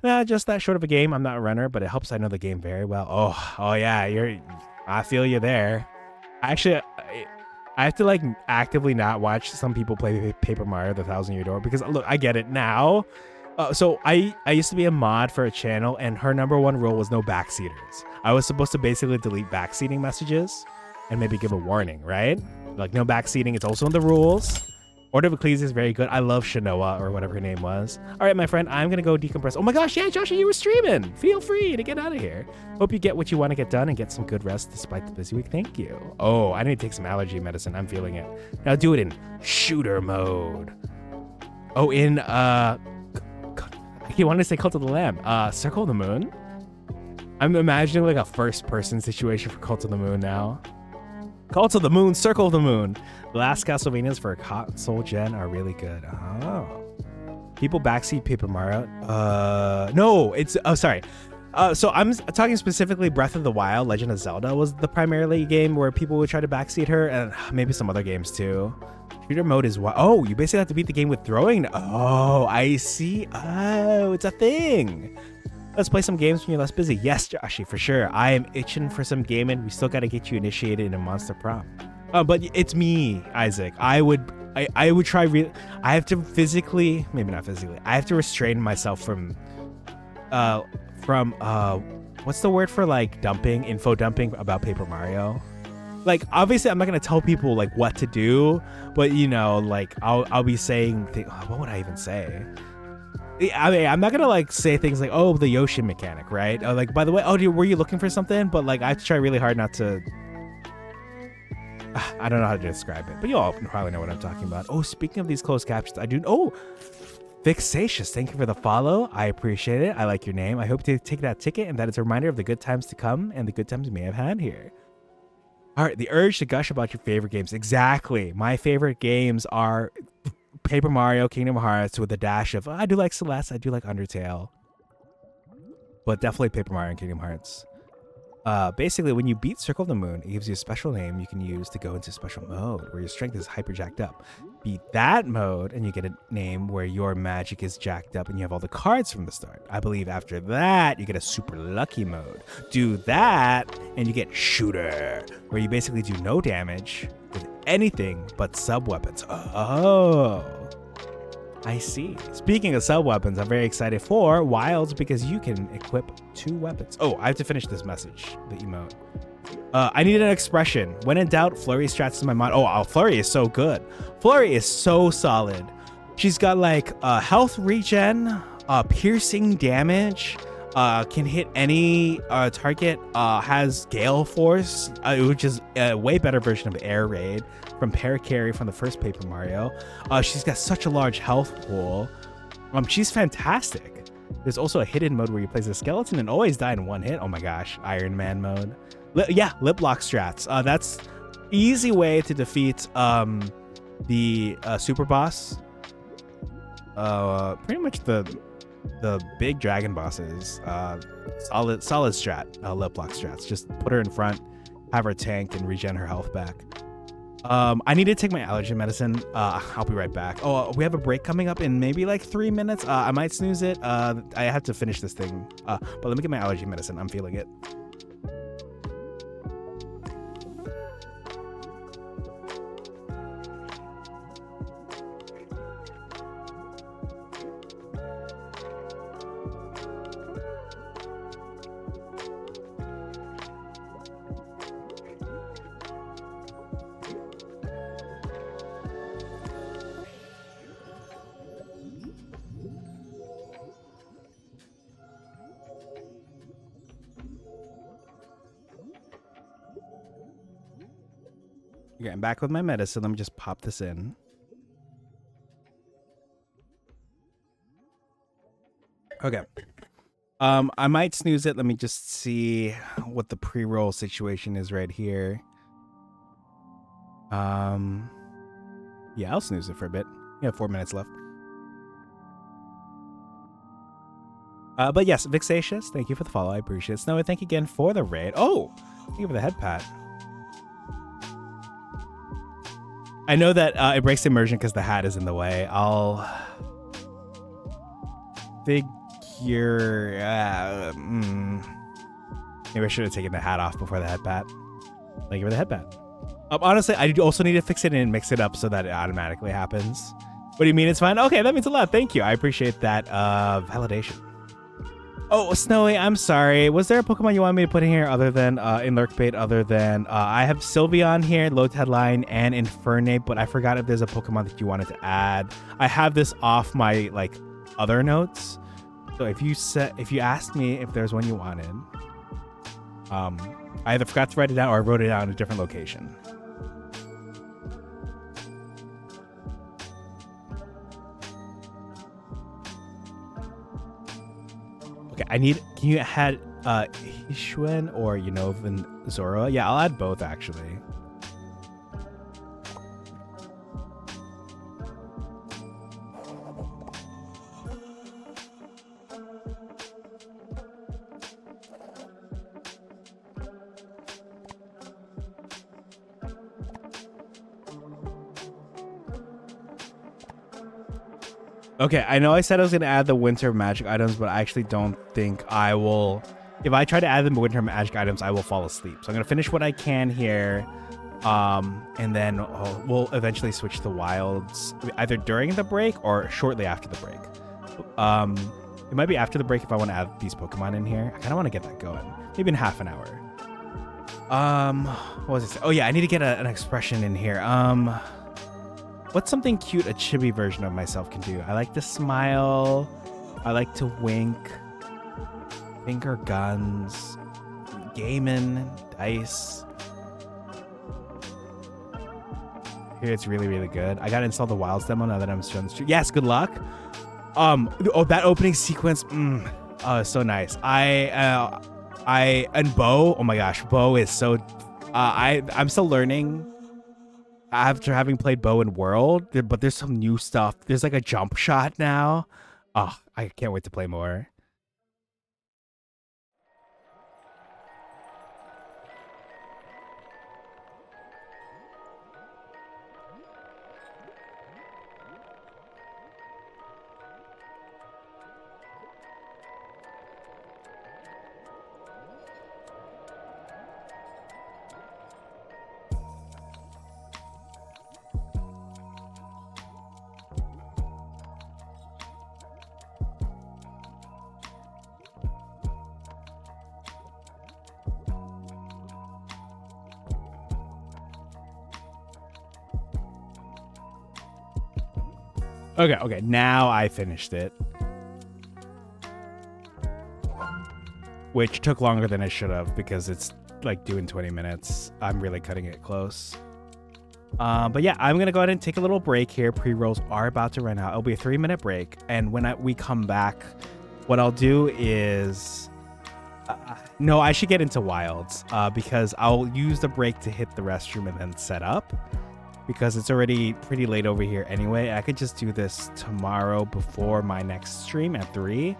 Nah, just that short of a game. I'm not a runner, but it helps I know the game very well. Oh yeah, I feel you there. Actually, I have to like actively not watch some people play Paper Mario: The Thousand Year Door because look, I get it now. So I used to be a mod for a channel, and her number one rule was no backseaters. I was supposed to basically delete backseating messages and maybe give a warning, right? Like no backseating. It's also in the rules. Order of Ecclesia is very good. I love Shanoa, or whatever her name was. All right, my friend, I'm going to go decompress. Oh my gosh, yeah, Joshua, you were streaming. Feel free to get out of here. Hope you get what you want to get done and get some good rest despite the busy week. Thank you. Oh, I need to take some allergy medicine. I'm feeling it. Now do it in shooter mode. Oh, in, I wanted to say Cult of the Lamb. Circle of the Moon? I'm imagining like a first-person situation for Cult of the Moon now. Cult of the Moon, Circle of the Moon. The last Castlevanias for a console gen are really good. Oh. People backseat Paper Mario. No, it's, oh, sorry. So I'm talking specifically Breath of the Wild. Legend of Zelda was the primarily game where people would try to backseat her, and maybe some other games too. Shooter mode is what? Oh, you basically have to beat the game with throwing. Oh, I see. Oh, it's a thing. Let's play some games when you're less busy. Yes, Joshy, for sure. I am itching for some gaming. We still got to get you initiated in a monster prop. But it's me, Isaac. I would try. I have to physically, maybe not physically. I have to restrain myself from what's the word for like info dumping about Paper Mario? Like, obviously, I'm not gonna tell people like what to do, but you know, like I'll be saying, what would I even say? I mean, I'm not gonna like say things like, "Oh, the Yoshi mechanic," right? Or like, by the way, were you looking for something? But like, I have to try really hard not to. I don't know how to describe it, but you all probably know what I'm talking about. Oh, speaking of these closed captions, I do. Oh, Vexatious, thank you for the follow. I appreciate it. I like your name. I hope to take that ticket, and that it's a reminder of the good times to come and the good times we may have had here. All right, the urge to gush about your favorite games. Exactly. My favorite games are Paper Mario, Kingdom Hearts, with a dash of, I do like Celeste, I do like Undertale. But definitely Paper Mario and Kingdom Hearts. Basically, when you beat Circle of the Moon, it gives you a special name you can use to go into special mode, where your strength is hyper jacked up. Beat that mode, and you get a name where your magic is jacked up, and you have all the cards from the start. I believe after that, you get a super lucky mode. Do that, and you get Shooter, where you basically do no damage with anything but sub-weapons. Oh, I see. Speaking of sub-weapons, I'm very excited for Wilds because you can equip 2 weapons. Oh, I have to finish this message, the emote. I need an expression. When in doubt, Flurry strats is my mod. Oh, Flurry is so good. Flurry is so solid. She's got like health regen, piercing damage, can hit any target, has Gale Force, which is a way better version of Air Raid from Parakarry from the first Paper Mario. She's got such a large health pool. She's fantastic. There's also a hidden mode where you play as a skeleton and always die in one hit. Oh my gosh, Iron Man mode. Yeah, lip lock strats. That's easy way to defeat the super boss. Pretty much the big dragon bosses. Solid strat. Lip lock strats. Just put her in front, have her tank, and regen her health back. I need to take my allergy medicine. I'll be right back. Oh, we have a break coming up in maybe like 3 minutes. I might snooze it. I have to finish this thing. But let me get my allergy medicine. I'm feeling it. Okay, I'm back with my medicine. Let me just pop this in. Okay. I might snooze it. Let me just see what the pre-roll situation is right here. Yeah, I'll snooze it for a bit. You have 4 minutes left. But yes, Vexatious, thank you for the follow. I appreciate it. Snowy, thank you again for the raid. Oh, thank you for the head pat. I know that it breaks immersion because the hat is in the way. I'll figure. Maybe I should have taken the hat off before the head pat. Thank you for the head pat. Honestly, I also need to fix it and mix it up so that it automatically happens. What do you mean it's fine? Okay, that means a lot. Thank you. I appreciate that validation. Oh, Snowy, I'm sorry. Was there a Pokemon you wanted me to put in here other than in Lurkbait, other than I have Sylveon here, Low-Headline, and Infernape, but I forgot if there's a Pokemon that you wanted to add. I have this off my other notes. So if you asked me if there's one you wanted, I either forgot to write it down or I wrote it down in a different location. Okay, can you add Hisuian or Unova Zoroa? Yeah, I'll add both actually. Okay, I know I said I was going to add the winter magic items, but I actually don't think I will. If I try to add the winter magic items, I will fall asleep. So I'm going to finish what I can here. And then we'll eventually switch to wilds either during the break or shortly after the break. It might be after the break if I want to add these Pokemon in here. I kind of want to get that going. Maybe in half an hour. What was it? Oh yeah, I need to get an expression in here. What's something cute a chibi version of myself can do? I like to smile. I like to wink. Finger guns. Gaming. Dice. Here it's really, really good. I gotta install the Wilds demo now that I'm on the street. Yes, good luck. That opening sequence. So nice. And Bo. Oh my gosh, Bo is so. I'm still learning. After having played Bow and World, but there's some new stuff. There's a jump shot now. Oh, I can't wait to play more. Okay, now I finished it. Which took longer than it should have because it's due in 20 minutes. I'm really cutting it close. But yeah, I'm going to go ahead and take a little break here. Pre-rolls are about to run out. It'll be a 3-minute break. And when we come back, what I'll do is... no, I should get into Wilds because I'll use the break to hit the restroom and then set up. Because it's already pretty late over here anyway. I could just do this tomorrow before my next stream at 3.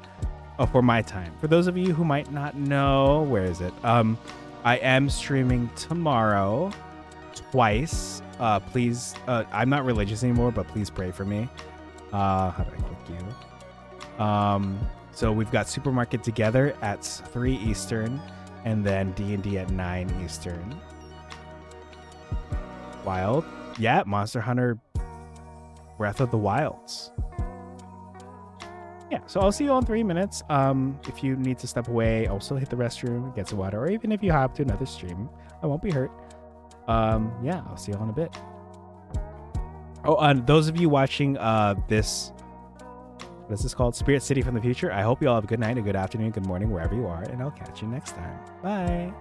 Oh, for my time. For those of you who might not know, where is it? I am streaming tomorrow twice. Please, I'm not religious anymore, but please pray for me. How do I click you? So we've got Supermarket Together at 3 Eastern, and then D&D at 9 Eastern. Wild. Yeah, Monster Hunter Breath of the Wilds. Yeah, so I'll see you all in 3 minutes. If you need to step away, also hit the restroom, get some water, or even if you hop to another stream, I won't be hurt. Yeah, I'll see you all in a bit. Oh, and those of you watching this, what is this called? Spirit City from the Future, I hope you all have a good night, a good afternoon, good morning, wherever you are, and I'll catch you next time. Bye.